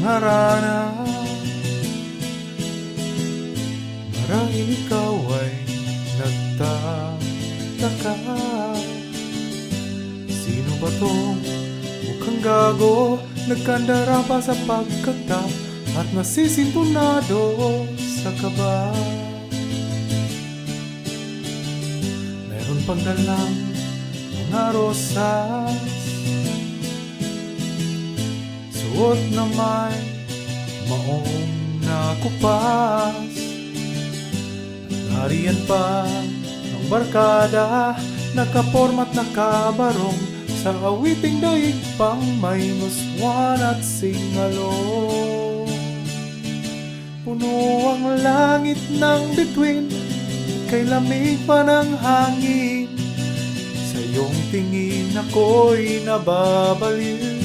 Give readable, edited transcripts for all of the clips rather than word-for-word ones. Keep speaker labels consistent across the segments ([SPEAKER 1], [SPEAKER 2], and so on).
[SPEAKER 1] harana. Marahil ikaw ay nagtataka, sino ba tong mukhang gago, nagkandara pa sa pagkanta at nasisintunado sa kaba. Meron pang dalang mga rosas, suot na may maong nakupas. Nariyan pa ang barkada, nakapormat nakabarong, sa awiting daig pang -1 at singalong. Puno ang langit ng bituin, kay lamig pa ng hangin. Sa iyong tingin ako'y nababaliw,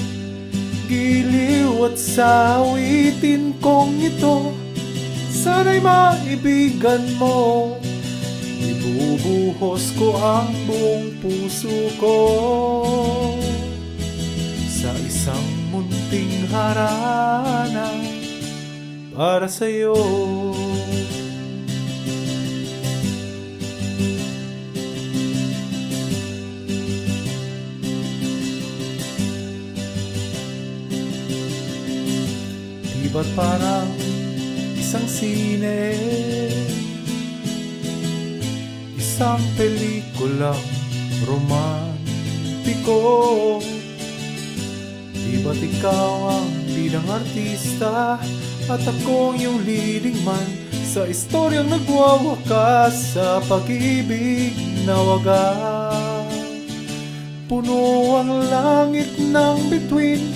[SPEAKER 1] giliw at sa awitin kong ito, sana'y maibigan mo. Ibubuhos ko ang buong puso ko sa isang munting harana para sa'yo. Di ba't parang isang sine, isang pelikulang romantiko? Di ba't ikaw ang bidang artista at ako yung leading man sa istoryang nagwawakas sa pag-ibig na wagas? Puno ang langit ng bituin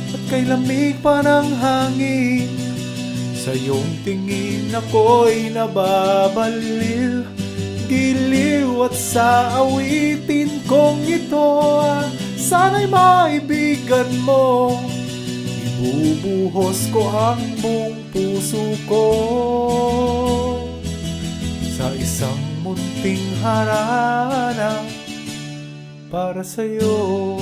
[SPEAKER 1] at kay lamig pa ng hangin. Sa iyong tingin ako'y nababaliw, giliw at sa awitin kong ito, sana'y maibigan mo. Ibubuhos ko ang buong puso ko sa isang munting harana para sa'yo.